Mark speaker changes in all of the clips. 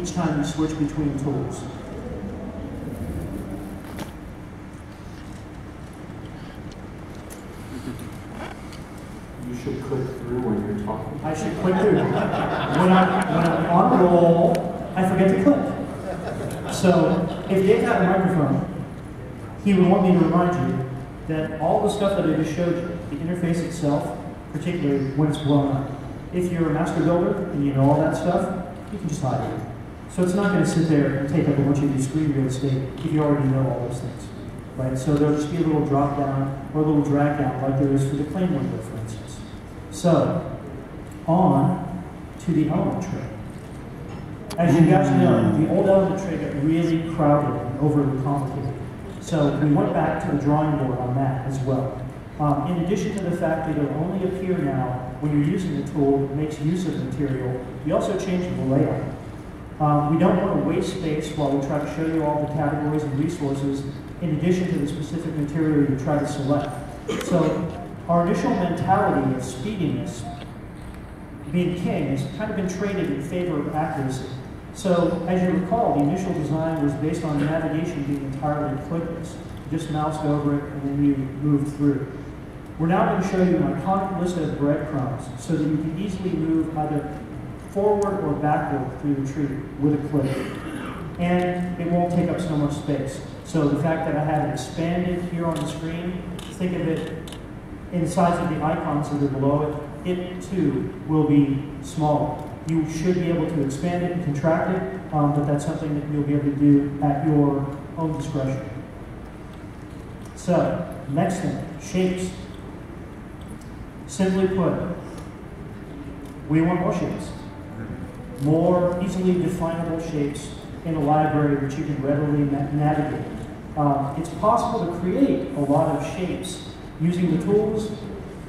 Speaker 1: each time you switch between tools.
Speaker 2: You should click through when you're talking.
Speaker 1: I should click through. When I'm on a roll, I forget to click. So if Dave had a microphone, he would want me to remind you that all the stuff that I just showed you, the interface itself, particularly when it's blown up. If you're a master builder and you know all that stuff, you can just hide it. So it's not going to sit there and take up a bunch of your screen real estate if you already know all those things. Right? So there'll just be a little drop down or a little drag down like there is for the claim window, for instance. So, on to the element tray. As you guys know, the old element tray got really crowded and overly complicated. So we went back to the drawing board on that as well. In addition to the fact that it'll only appear now when you're using the tool that makes use of material, we also changed the layout. We don't want to waste space while we try to show you all the categories and resources in addition to the specific material you try to select. So our initial mentality of speediness, being king, has kind of been traded in favor of accuracy. So as you recall, the initial design was based on navigation being entirely clickless. You just moused over it and then you moved through. We're now going to show you an iconic list of breadcrumbs so that you can easily move either forward or backward through the tree with a click. And it won't take up so much space. So the fact that I have it expanded here on the screen, think of it in the size of the icons that are below it, it too will be smaller. You should be able to expand it and contract it, but that's something that you'll be able to do at your own discretion. So, next thing, shapes. Simply put, we want more shapes. More easily definable shapes in a library which you can readily navigate. It's possible to create a lot of shapes using the tools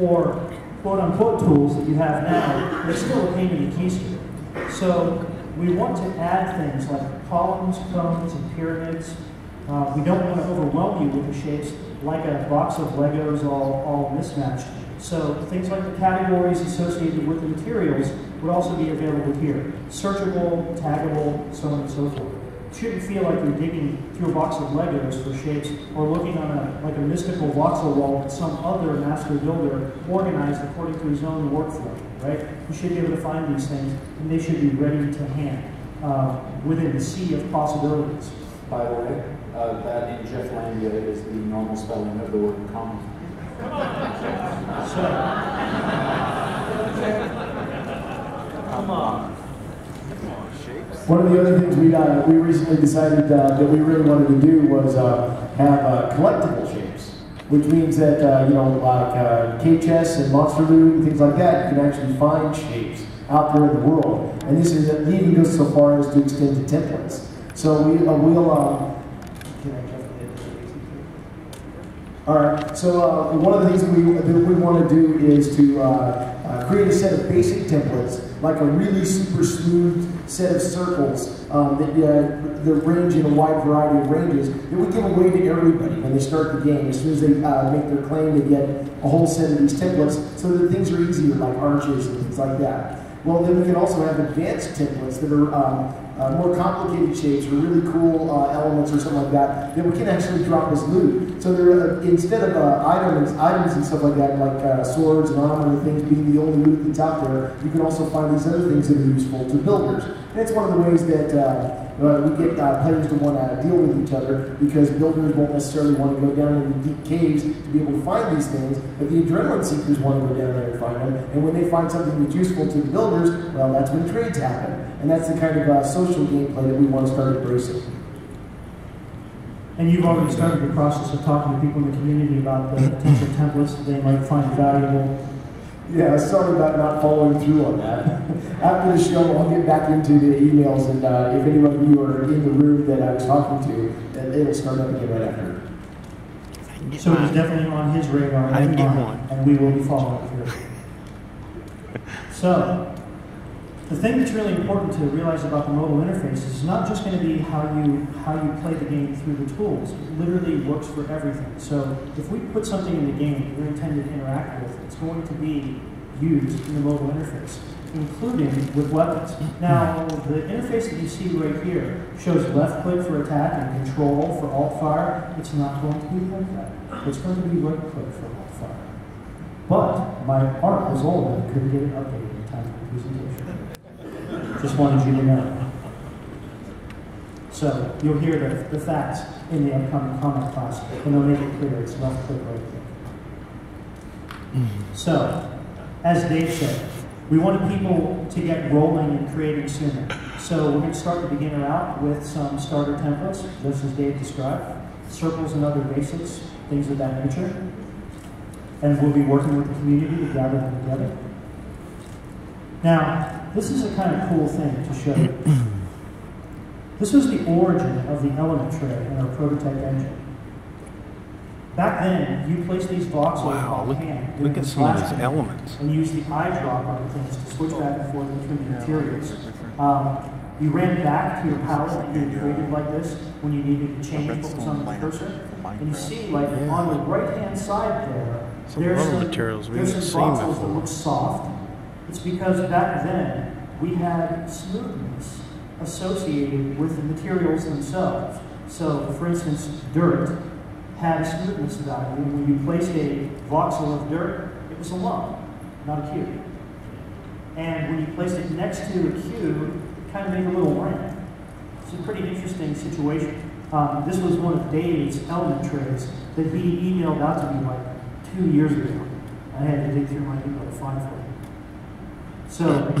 Speaker 1: or quote-unquote tools that you have now, but it's still a pain in the keister. So we want to add things like columns, cones, and pyramids. We don't want to overwhelm you with the shapes like a box of Legos all mismatched. So things like the categories associated with the materials would also be available here. Searchable, taggable, so on and so forth. You shouldn't feel like you're digging through a box of Legos for shapes or looking on a mystical voxel wall that some other master builder organized according to his own workflow, right? You should be able to find these things and they should be ready to hand within the sea of possibilities.
Speaker 2: By the way, that in Jefflandia is the normal spelling of the word common.
Speaker 1: So,
Speaker 2: come on.
Speaker 3: One of the other things we recently decided that we really wanted to do was have collectible shapes, which means that like K-Chess and Monster Loot and things like that, you can actually find shapes out there in the world. And this even goes so far as to extend to templates. So all right. So one of the things that we want to do is to create a set of basic templates, like a really super smooth set of circles that range in a wide variety of ranges that we give away to everybody when they start the game. As soon as they make their claim, they get a whole set of these templates so that things are easier, like arches and things like that. Well, then we can also have advanced templates that are more complicated shapes or really cool elements or something like that we can actually drop as loot. So there, instead of items and stuff like that, like swords and armor and things being the only loot that's out there, you can also find these other things that are useful to builders. And it's one of the ways that we get players to want to deal with each other, because builders won't necessarily want to go down into deep caves to be able to find these things, but the adrenaline seekers want to go down there and find them. And when they find something that's useful to the builders, well, that's when trades happen. And that's the kind of social gameplay that we want to start embracing.
Speaker 1: And you've already started the process of talking to people in the community about the potential templates that they might find valuable.
Speaker 3: Yeah, sorry about not following through on that. After the show, I'll get back into the emails, and if any of you are in the room that I was talking to, then it'll start up again right after.
Speaker 1: So it's definitely on his radar and mine, and we will be following through. So, the thing that's really important to realize about the mobile interface is not just going to be how you play the game through the tools. It literally works for everything. So if we put something in the game that you're intended to interact with, it's going to be used in the mobile interface. including with weapons. Now, the interface that you see right here shows left click for attack and control for alt fire. It's not going to be like that. It's going to be right click for alt fire. But my art was old and I couldn't get it updated in time for the presentation. Just wanted you to know. So you'll hear the facts in the upcoming comment class, and they'll make it clear it's left click, right click. So, as Dave said, we wanted people to get rolling and creating sooner. So we're going to start the beginner out with some starter templates, just as Dave described, circles and other basics, things of that nature. And we'll be working with the community to gather them together. Now, this is a kind of cool thing to show you. This was the origin of the element tray in our prototype engine. Back then, you placed these voxels on hand.
Speaker 4: Look at some of these elements.
Speaker 1: And use the eyedropper things to switch back and forth between the materials. You ran back to your palette that you had created like this when you needed to change what was on the cursor. And you see, like, on the right-hand side there's some voxels that look soft. It's because back then, we had smoothness associated with the materials themselves. So, for instance, dirt had a smoothness about it. When you placed a voxel of dirt, it was a lump, not a cube. And when you placed it next to a cube, it kind of made a little ramp. It's a pretty interesting situation. This was one of Dave's element trays that he emailed out to me like 2 years ago. I had to dig through my email to find for him. So,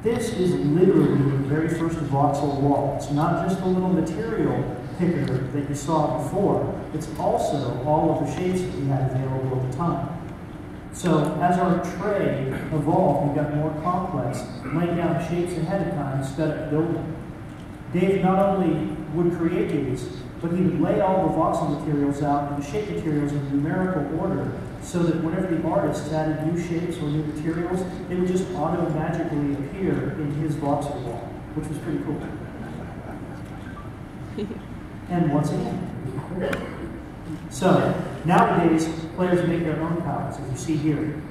Speaker 1: this is literally the very first voxel wall. It's not just a little material picker that you saw before. It's also all of the shapes that we had available at the time. So as our tray evolved and got more complex, laying down shapes ahead of time instead of building. Dave not only would create these, but he would lay all the voxel materials out and the shape materials in numerical order so that whenever the artist added new shapes or new materials, it would just auto-magically appear in his voxel wall, which was pretty cool. And once again, so nowadays, players make their own palettes, as you see here.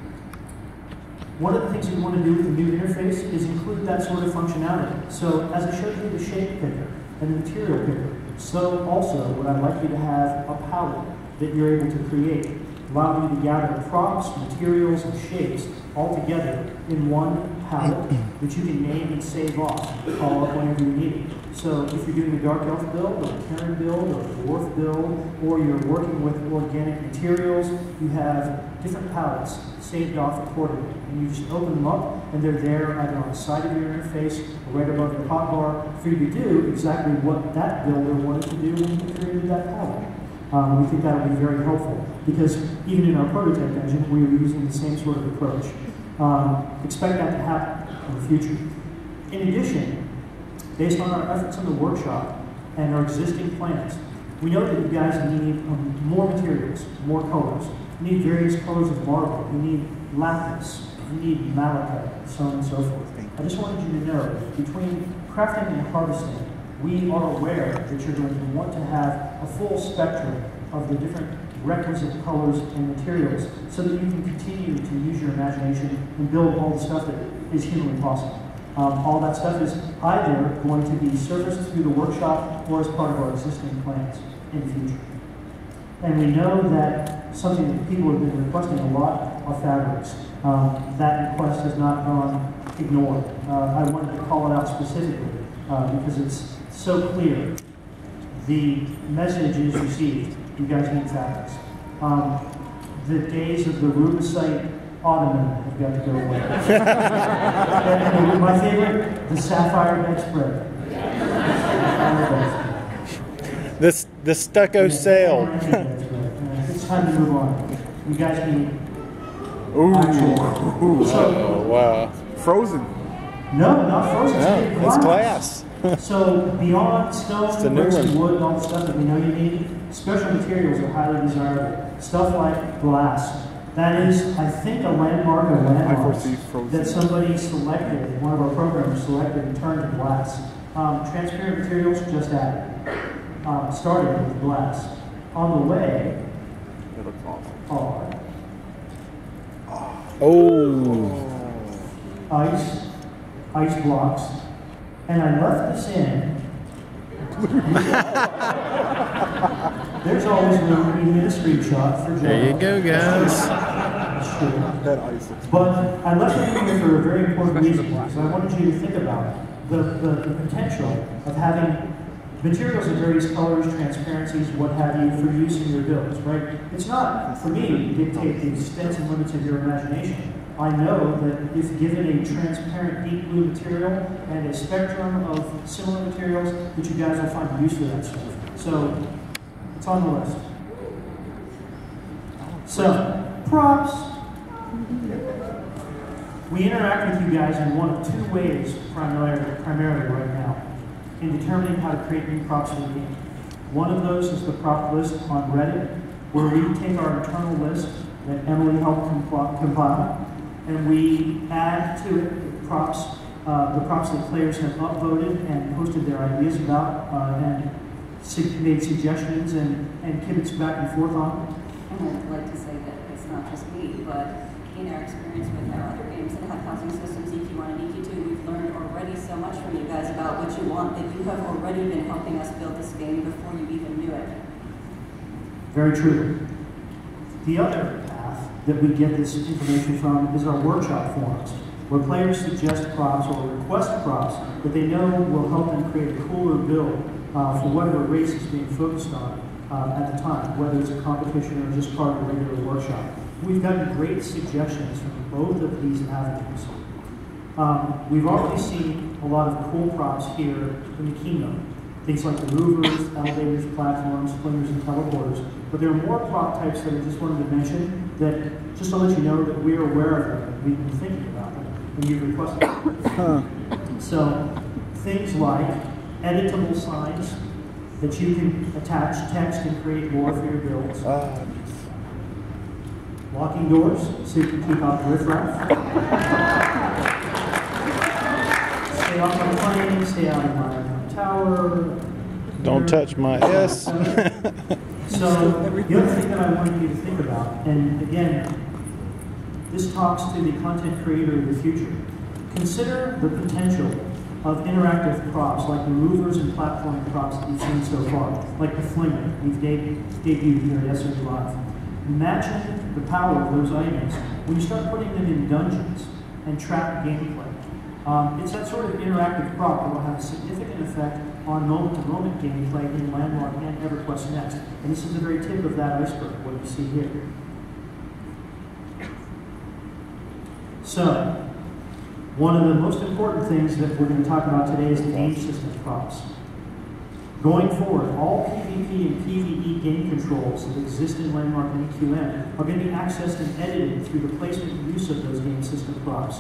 Speaker 1: One of the things we want to do with the new interface is include that sort of functionality. So as I showed you the shape picker and the material picker, so also what I'd like you to have a palette that you're able to create, allowing you to gather props, materials, and shapes all together in one palette that you can name and save off, call up whenever you need it. So if you're doing a Dark Elf build, or a Terran build, or a Dwarf build, or you're working with organic materials, you have different palettes saved off accordingly. And you just open them up, and they're there either on the side of your interface or right above your hotbar for you to do exactly what that builder wanted to do when he created that palette. We think that will be very helpful because even in our prototype engine, we were using the same sort of approach. Expect that to happen in the future. In addition, based on our efforts in the workshop and our existing plans, we know that you guys need more materials, more colors. You need various colors of marble. You need lapis. You need malachite, so on and so forth. I just wanted you to know that between crafting and harvesting, we are aware that you're going to want to have a full spectrum of the different requisite colors and materials so that you can continue to use your imagination and build all the stuff that is humanly possible. All that stuff is either going to be surfaced through the workshop or as part of our existing plans in the future. And we know that something that people have been requesting a lot are fabrics. That request has not gone ignored. I wanted to call it out specifically because it's so clear. The message is received. You guys need fabrics. The days of the Rubicite ottoman have got to go away. And my favorite, the sapphire bedspread.
Speaker 4: The stucco sail.
Speaker 1: It's time to move on. You guys need
Speaker 4: Ooh.
Speaker 1: So,
Speaker 4: Wow.
Speaker 5: Frozen.
Speaker 1: No, not frozen.
Speaker 4: No, it's glass.
Speaker 1: So beyond stone, bricks, and wood, and all the stuff that we know you need, special materials are highly desirable. Stuff like glass. That is, I think, a landmark that somebody selected, one of our programmers selected and turned to glass. Transparent materials, just added. Started with glass. On the way are
Speaker 4: Oh.
Speaker 1: ice, ice blocks, and I left this in. There's always room even in a screenshot for Joe.
Speaker 4: There you go, guys.
Speaker 1: That's true. But I left it in here for a very important reason, because I wanted you to think about the potential of having materials of various colors, transparencies, what have you, for use in your builds, right? It's not, for me, to dictate the extent and limits of your imagination. I know that if given a transparent deep blue material and a spectrum of similar materials, that you guys will find use for that stuff. So, it's on the list. So, props. We interact with you guys in one of two ways, primarily right now, in determining how to create new props for the game. One of those is the prop list on Reddit, where we take our internal list that Emily helped compile, and we add to it the props that players have upvoted and posted their ideas about, and made suggestions and kibitzed back and forth on.
Speaker 5: And I'd like to say that it's not just me, but in our experience with our other games that have housing systems, EQ1 and EQ2, we've learned already so much from you guys about what you want, that you have already been helping us build this game before you even knew it.
Speaker 1: Very true. The other path that we get this information from is our workshop forums, where players suggest props or request props that they know will help them create a cooler build for whatever race is being focused on at the time, whether it's a competition or just part of a regular workshop. We've gotten great suggestions from both of these avenues. We've already seen a lot of cool props here in the keynote. Things like the movers, elevators, platforms, flingers, and teleporters. But there are more prop types that I just wanted to mention that, just to let you know that we're aware of them and we've been thinking about them and you've requested them. So, things like editable signs that you can attach text and create more for your builds. Locking doors so you can keep out the riffraff. Stay off my plane, stay out of my tower.
Speaker 4: Don't touch my S.
Speaker 1: So, the other thing that I wanted you to think about, and again, this talks to the content creator of the future. Consider the potential of interactive props like the movers and platforming props that you've seen so far, like the flinger we've debuted here at SOE Live. Imagine the power of those items when you start putting them in dungeons and track gameplay. It's that sort of interactive prop that will have a significant effect on moment-to-moment gameplay in Landmark and EverQuest Next. And this is the very tip of that iceberg, what you see here. So, one of the most important things that we're going to talk about today is the game system props. Going forward, all PvP and PvE game controls that exist in Landmark and EQN are going to be accessed and edited through the placement and use of those game system props.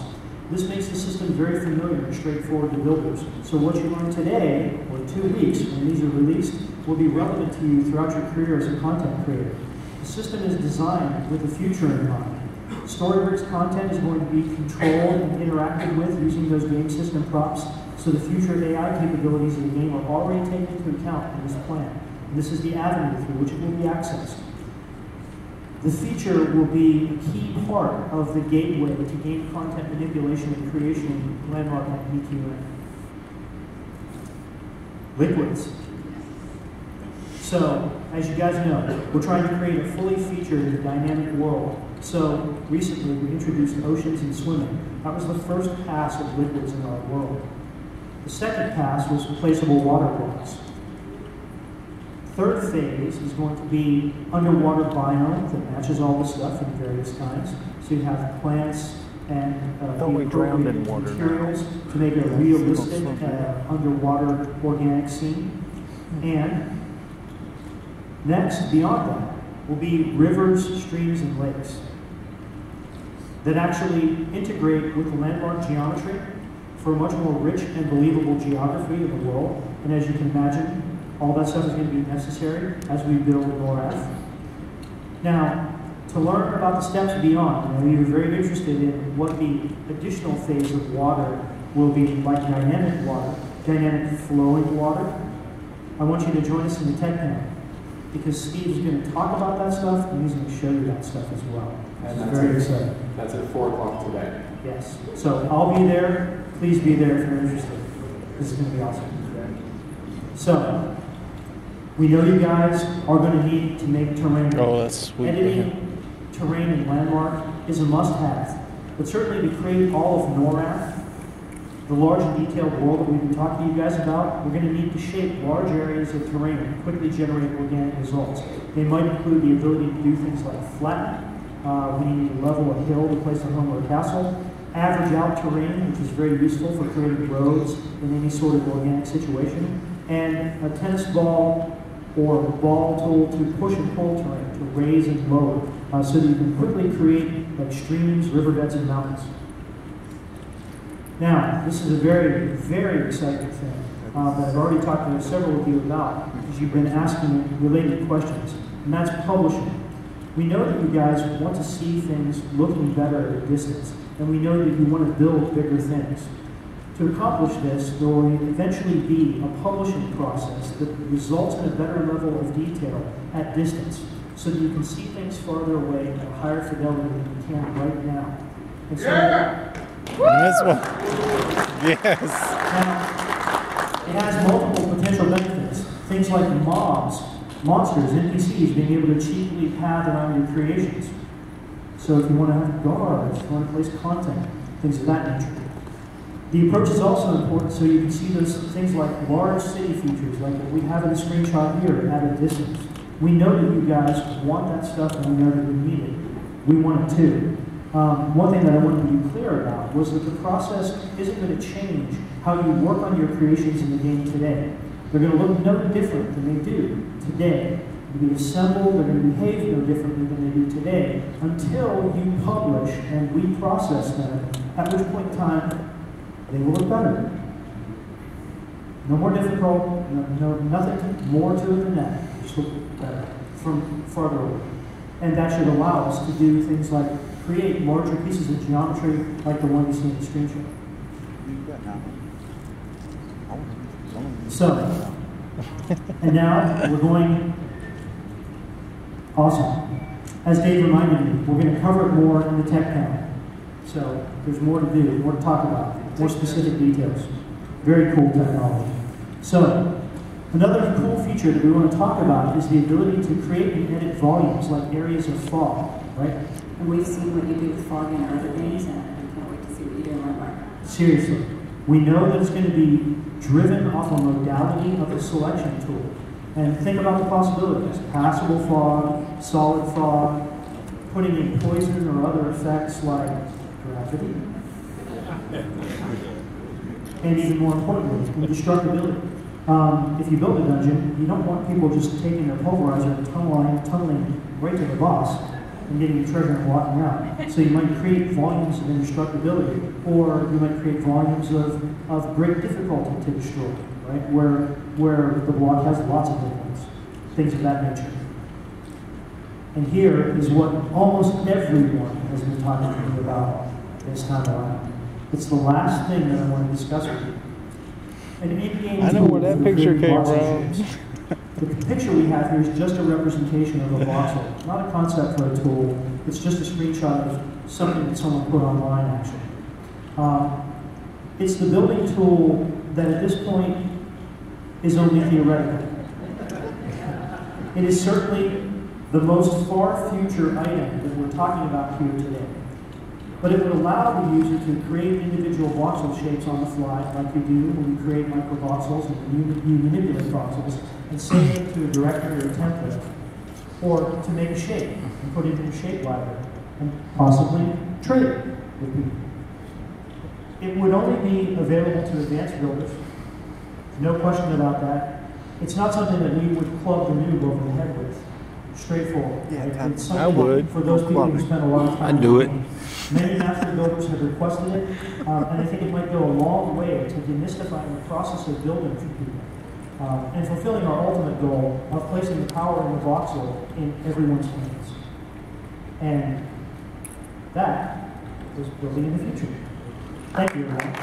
Speaker 1: This makes the system very familiar and straightforward to builders. So what you learn today, or 2 weeks when these are released, will be relevant to you throughout your career as a content creator. The system is designed with the future in mind. Storybricks content is going to be controlled and interacted with using those game system props, so the future AI capabilities of the game are already taken into account in this plan. And this is the avenue through which it will be accessed. The feature will be a key part of the gateway to game content manipulation and creation in Landmark and EQN. Liquids. So, as you guys know, we're trying to create a fully featured dynamic world. So, recently we introduced oceans and swimming. That was the first pass of liquids in our world. The second pass was placeable water blocks. Third phase is going to be underwater biome that matches all the stuff in various kinds. So you have plants and materials to make a realistic underwater organic scene. And next, beyond that, will be rivers, streams, and lakes that actually integrate with the landmark geometry for a much more rich and believable geography of the world. And as you can imagine, all that stuff is going to be necessary as we build NORAD. Now, to learn about the steps beyond, you're very interested in what the additional phase of water will be, like dynamic water, dynamic flowing water. I want you to join us in the tech panel, because Steve is going to talk about that stuff and he's going to show you that stuff as well.
Speaker 2: And
Speaker 1: very exciting.
Speaker 2: That's at 4 o'clock today.
Speaker 1: Yes. So I'll be there. please be there if you're interested. This is going to be awesome. So, we know you guys are going to need to make terrain.
Speaker 4: Oh, that's sweet.
Speaker 1: Editing terrain and landmark is a must-have. But certainly to create all of NORAD, the large and detailed world that we've been talking to you guys about, we're going to need to shape large areas of terrain and quickly generate organic results. They might include the ability to do things like flatten, we need to level a hill to place a home or a castle, average out terrain, which is very useful for creating roads in any sort of organic situation, and a tennis ball or ball tool to push and pull terrain, to raise and lower, so that you can quickly create like streams, riverbeds, and mountains. Now, this is a very, very exciting thing that I've already talked to several of you about because you've been asking me related questions, and that's publishing. We know that you guys want to see things looking better at a distance, and we know that you want to build bigger things. To accomplish this, there will eventually be a publishing process that results in a better level of detail at distance, so that you can see things farther away at a higher fidelity than you can right now. And so,
Speaker 4: This one. Yes.
Speaker 1: now, it has multiple potential benefits. Things like mobs, monsters, NPCs being able to cheaply path around your creations. So if you want to have guards, if you want to place content, things of that nature. The approach is also important so you can see those things like large city features, like what we have in the screenshot here at a distance. We know that you guys want that stuff and we know that you need it. We want it too. One thing that I wanted to be clear about was that the process isn't going to change how you work on your creations in the game today. They're going to look no different than they do today. They'll be assembled, they're going to behave no differently than they do today until you publish and we process them, at which point in time they will look better. No more difficult, nothing more to it than that. Just look better from farther away. And that should allow us to do things like create larger pieces of geometry like the one you see in the screenshot. So, and now we're going, awesome. As Dave reminded me, we're going to cover it more in the tech panel. So there's more to do, more to talk about, more specific details. Very cool technology. So, another cool feature that we want to talk about is the ability to create and edit volumes like areas of fog, right?
Speaker 5: And we've seen what you do with fog in other games, and I can't wait to see what you do in Landmark.
Speaker 1: Seriously. We know that it's going to be driven off a modality of a selection tool. And think about the possibilities. Passable fog, solid fog, putting in poison or other effects like gravity. And even more importantly, indestructibility. If you build a dungeon, you don't want people just taking their pulverizer and tunneling right to the boss and getting your treasure and walking out. So you might create volumes of indestructibility, or you might create volumes of great difficulty to destroy, right? Where the block has lots of difference, things of that nature. And here is what almost everyone has been talking to me about this time around. It's the last thing that I want to discuss with you. An in-game
Speaker 4: I know
Speaker 1: tool
Speaker 4: where that
Speaker 1: for
Speaker 4: picture
Speaker 1: creating
Speaker 4: came
Speaker 1: voxel
Speaker 4: from.
Speaker 1: shapes. The picture we have here is just a representation of a voxel, not a concept for a tool. It's just a screenshot of something that someone put online, actually. It's the building tool that at this point is only theoretical. It is certainly the most far future item that we're talking about here today. But it would allow the user to create individual voxel shapes on the fly, like you do when you create microvoxels and you manipulate voxels, and save them to a directory or a template, or to make a shape and put it in your shape library, and possibly trade it with people. It would only be available to advanced builders. No question about that. It's not something that we would club the noob over the head with. Straightforward.
Speaker 3: Yeah,
Speaker 1: right? It's
Speaker 4: I
Speaker 1: something
Speaker 4: would.
Speaker 1: for those people who spend a lot of time.
Speaker 4: I'd do it.
Speaker 1: Many master builders have requested it, and I think it might go a long way to demystifying the process of building for people, and fulfilling our ultimate goal of placing the power in the voxel in everyone's hands. And that is building in the future. Thank you, everyone.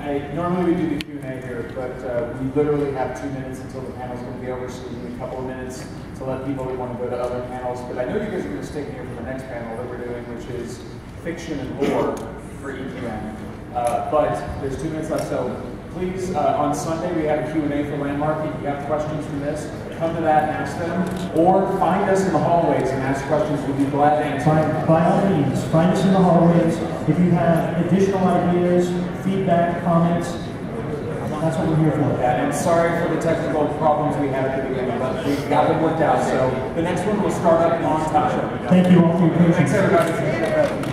Speaker 2: Normally we do the Q&A here, but we literally have 2 minutes until the panel's going to be over, so we need a couple of minutes to let people that want to go to other panels. But I know you guys are going to stay here for the next panel that we're doing, which is fiction and lore for EQM. But there's 2 minutes left, so please, on Sunday we have a Q&A for Landmark. If you have questions from this, come to that and ask them, or find us in the hallways and ask questions. We'd be glad to answer.
Speaker 1: By all means, find us in the hallways. If you have additional ideas, feedback, comments, that's what we're here for.
Speaker 2: Yeah, and sorry for the technical problems we had at the beginning, but we've got them worked out. So the next one will start up on time.
Speaker 1: Thank you all for your patience.
Speaker 2: Thanks, everybody.